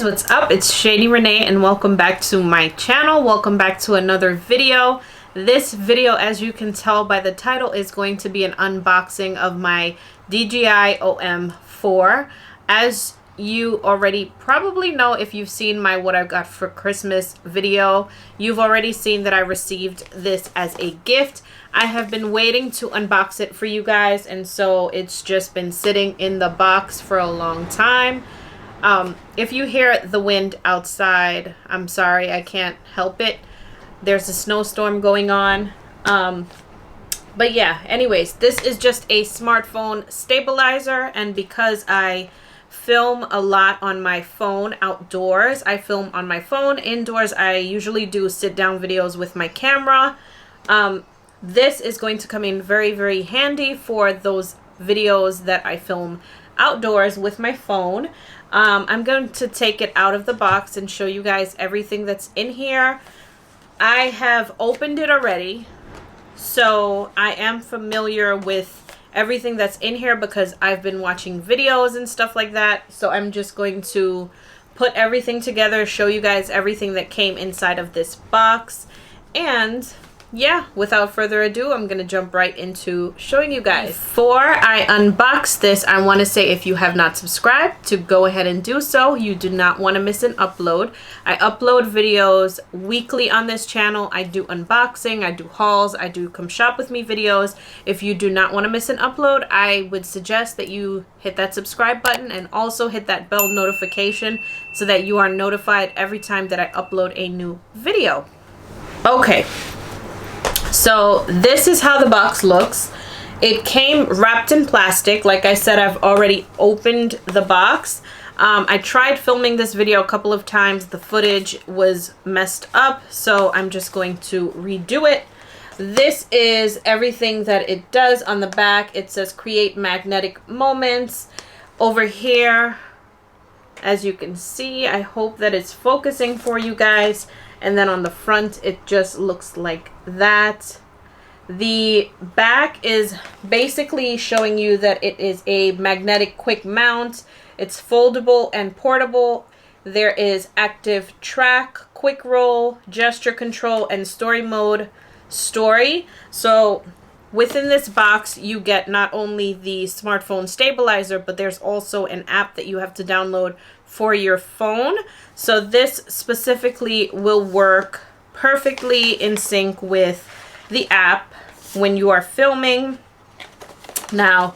What's up? It's Shaniiee Renee and welcome back to my channel. Welcome back to another video. This video, as you can tell by the title, is going to be an unboxing of my DJI OM4. As you already probably know, if you've seen my what I got for Christmas video, you've already seen that I received this as a gift. I have been waiting to unbox it for you guys, and so it's just been sitting in the box for a long time. If you hear the wind outside, I'm sorry, I can't help it. There's a snowstorm going on. But yeah, anyways, this is just a smartphone stabilizer, and because I film a lot on my phone outdoors, I film on my phone. Indoors, I usually do sit-down videos with my camera. This is going to come in very, very handy for those videos that I film outdoors with my phone. I'm going to take it out of the box and show you guys everything that's in here. I have opened it already, so I am familiar with everything that's in here because I've been watching videos and stuff like that. So I'm just going to put everything together, show you guys everything that came inside of this box, and yeah, without further ado, I'm gonna jump right into showing you guys. Before I unbox this, I want to say, if you have not subscribed, to go ahead and do so. You do not want to miss an upload. I upload videos weekly on this channel. I do unboxing, I do hauls, I do come shop with me videos. If you do not want to miss an upload, I would suggest that you hit that subscribe button and also hit that bell notification so that you are notified every time that I upload a new video. Okay. So this is how the box looks. It came wrapped in plastic. Like I said, I've already opened the box. I tried filming this video a couple of times. The footage was messed up, so I'm just going to redo it. This is everything that it does. On the back, it says create magnetic moments. Over here, as you can see, I hope that it's focusing for you guys. And then on the front, it just looks like that. The back is basically showing you that it is a magnetic quick mount. It's foldable and portable. There is active track, quick roll, gesture control, and story mode story. So within this box, you get not only the smartphone stabilizer, but there's also an app that you have to download for your phone. So this specifically will work perfectly in sync with the app when you are filming. Now,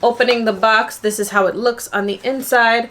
opening the box, this is how it looks on the inside.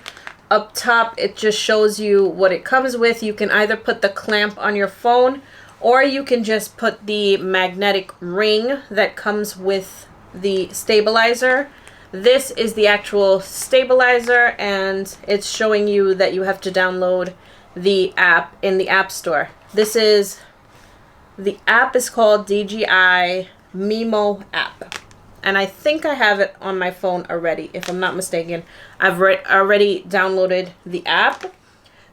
Up top, it just shows you what it comes with. You can either put the clamp on your phone, or you can just put the magnetic ring that comes with the stabilizer. This is the actual stabilizer, and it's showing you that you have to download the app in the App Store. The app is called DJI Mimo app, and I think I have it on my phone already, if I'm not mistaken. I've already downloaded the app.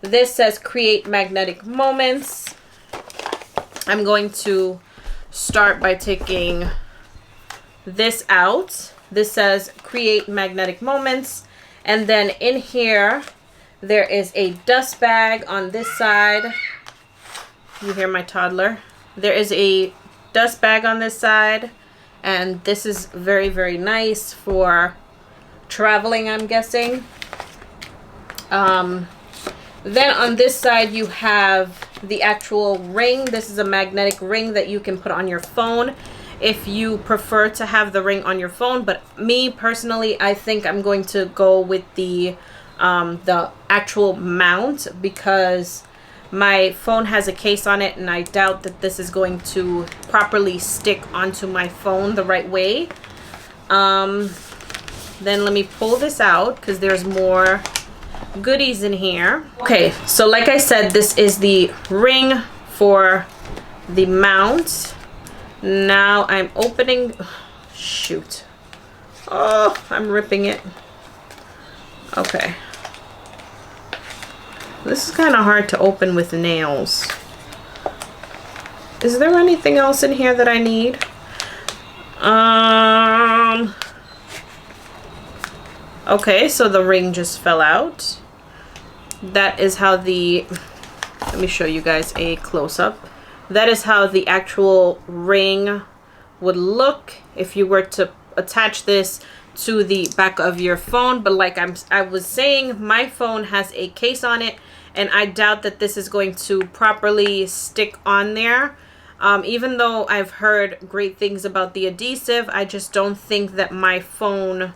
This says create magnetic moments. I'm going to start by taking this out. This says create magnetic moments, and then in here there is a dust bag on this side. You hear my toddler. There is a dust bag on this side, and this is very, very nice for traveling, I'm guessing. Then on this side you have the actual ring. This is a magnetic ring that you can put on your phone if you prefer to have the ring on your phone. But me personally, I think I'm going to go with the actual mount, because my phone has a case on it and I doubt that this is going to properly stick onto my phone the right way. Then let me pull this out because there's more goodies in here. Okay, so like I said, this is the ring for the mount. Now I'm opening, shoot. Oh, I'm ripping it. Okay. This is kind of hard to open with nails. Is there anything else in here that I need? Okay, so the ring just fell out. That is how the, let me show you guys a close-up. That is how the actual ring would look if you were to attach this to the back of your phone. But like I was saying, my phone has a case on it, and I doubt that this is going to properly stick on there. Even though I've heard great things about the adhesive, I just don't think that my phone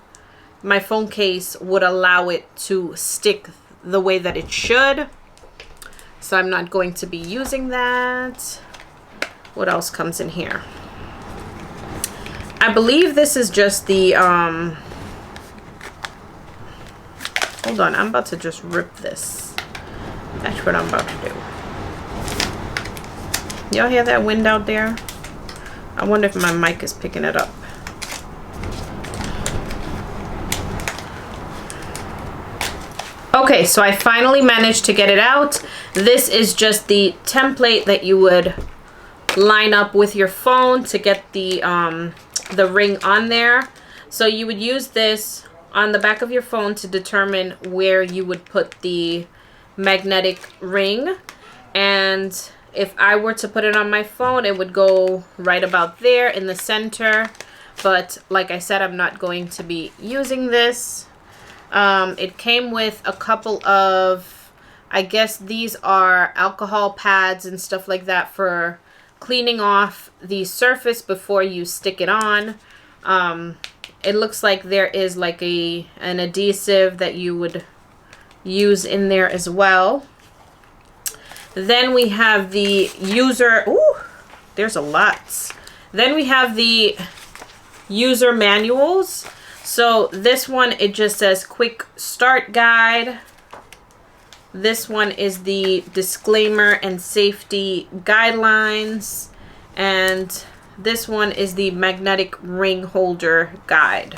case would allow it to stick the way that it should. So I'm not going to be using that. What else comes in here? I believe this is just the hold on, I'm about to just rip this. That's what I'm about to do. Y'all hear that wind out there? I wonder if my mic is picking it up. Okay, so I finally managed to get it out. This is just the template that you would line up with your phone to get the ring on there. So you would use this on the back of your phone to determine where you would put the magnetic ring. And if I were to put it on my phone, it would go right about there in the center. But like I said, I'm not going to be using this. It came with a couple of, I guess these are alcohol pads and stuff like that for cleaning off the surface before you stick it on. It looks like there is like an adhesive that you would use in there as well. Then we have the user, ooh, there's a lot. Then we have the user manuals. So this one, it just says quick start guide. This one is the disclaimer and safety guidelines. And this one is the magnetic ring holder guide.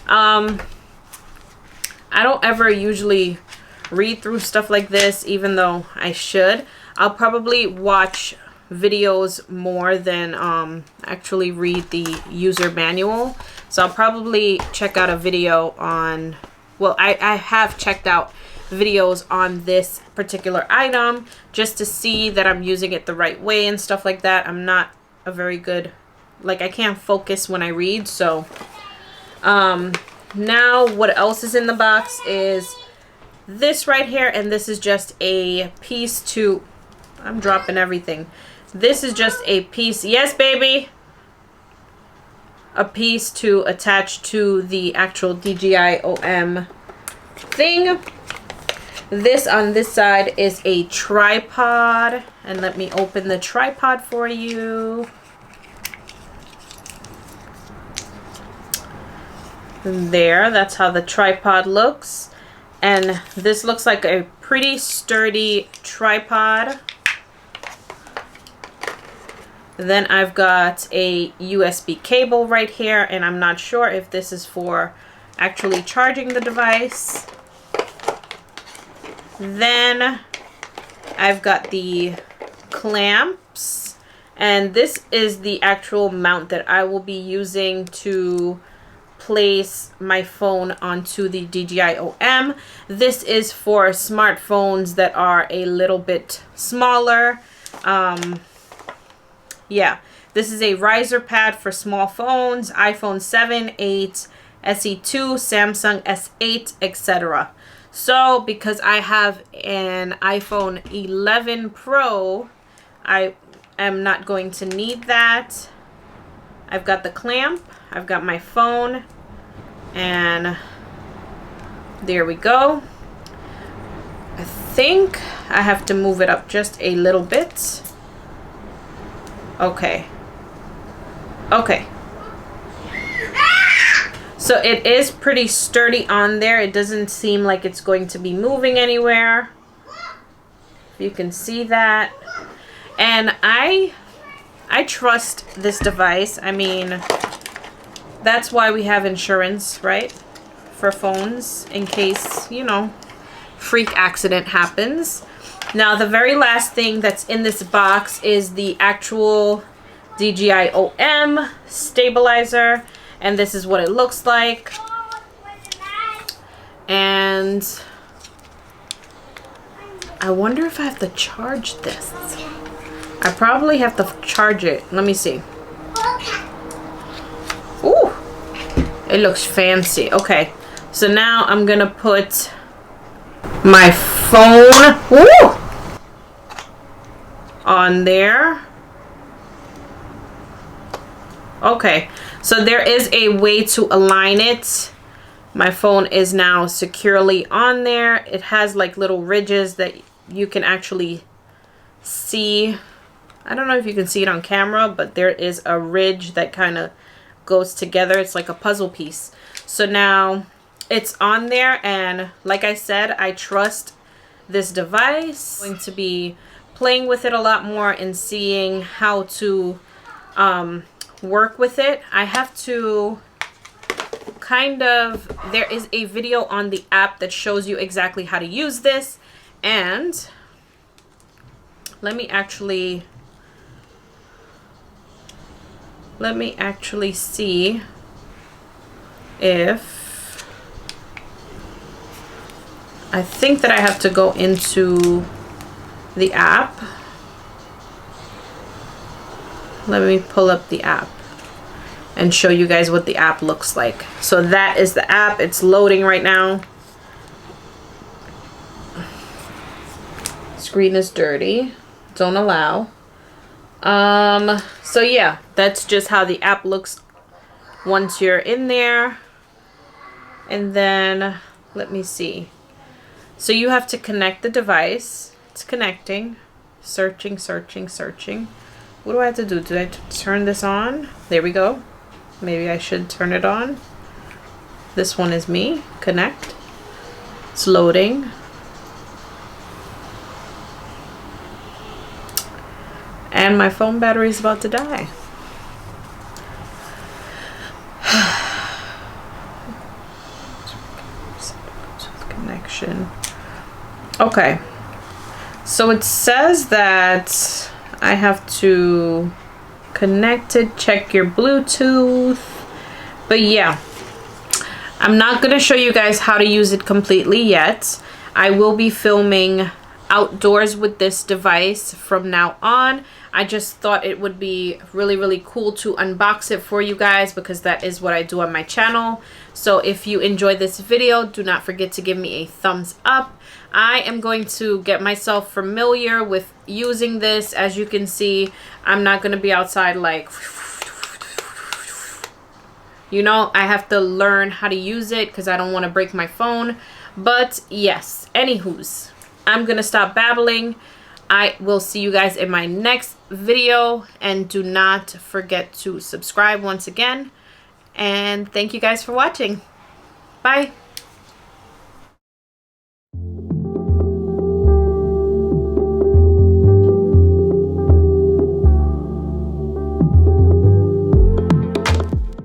I don't ever usually read through stuff like this, even though I should. I'll probably watch videos more than actually read the user manual. So I'll probably check out a video on, well, I have checked out videos on this particular item just to see that I'm using it the right way and stuff like that. I'm not a very good, like, I can't focus when I read. So now what else is in the box is this right here, and this is just a piece to, I'm dropping everything. This is just a piece, yes baby, a piece to attach to the actual DJI OM thing. This on this side is a tripod, and let me open the tripod for you. There, that's how the tripod looks. And this looks like a pretty sturdy tripod. Then I've got a USB cable right here, and I'm not sure if this is for actually charging the device. Then I've got the clamps, and this is the actual mount that I will be using to place my phone onto the DJI OM. This is for smartphones that are a little bit smaller. Yeah, this is a riser pad for small phones, iPhone 7, 8, SE2, Samsung S8, etc. So because I have an iPhone 11 Pro, I am not going to need that. I've got the clamp, I've got my phone, and there we go. I think I have to move it up just a little bit. Okay. Okay. So it is pretty sturdy on there. It doesn't seem like it's going to be moving anywhere. You can see that. And I trust this device. I mean, that's why we have insurance, right? For phones, in case, you know, freak accident happens. Now, the very last thing that's in this box is the actual DJI OM stabilizer, and this is what it looks like. And I wonder if I have to charge this. I probably have to charge it. Let me see. Ooh, it looks fancy. Okay, so now I'm gonna put my phone on there. Okay, so there is a way to align it. My phone is now securely on there. It has like little ridges that you can actually see. I don't know if you can see it on camera, but there is a ridge that kind of goes together. It's like a puzzle piece. So now it's on there, and like I said, I trust this device. I'm going to be playing with it a lot more and seeing how to work with it. I have to there is a video on the app that shows you exactly how to use this, and let me actually see if I think that I have to go into the app. Let me pull up the app and show you guys what the app looks like. So that is the app. It's loading right now. Screen is dirty. Don't allow. So yeah, that's just how the app looks once you're in there. And then let me see. So you have to connect the device. It's connecting. Searching, searching, searching. What do I have to do? Do I turn this on? There we go. Maybe I should turn it on. This one is me. Connect. It's loading. And my phone battery is about to die. Connection. Okay. So it says that I have to connect it, check your Bluetooth. But yeah, I'm not going to show you guys how to use it completely yet. I will be filming outdoors with this device from now on. I just thought it would be really cool to unbox it for you guys, because that is what I do on my channel. So if you enjoyed this video, do not forget to give me a thumbs up. I am going to get myself familiar with using this. As you can see, I'm not going to be outside like, you know, I have to learn how to use it because I don't want to break my phone. But yes, anywho's, I'm going to stop babbling. I will see you guys in my next video, and do not forget to subscribe once again. And thank you guys for watching. Bye.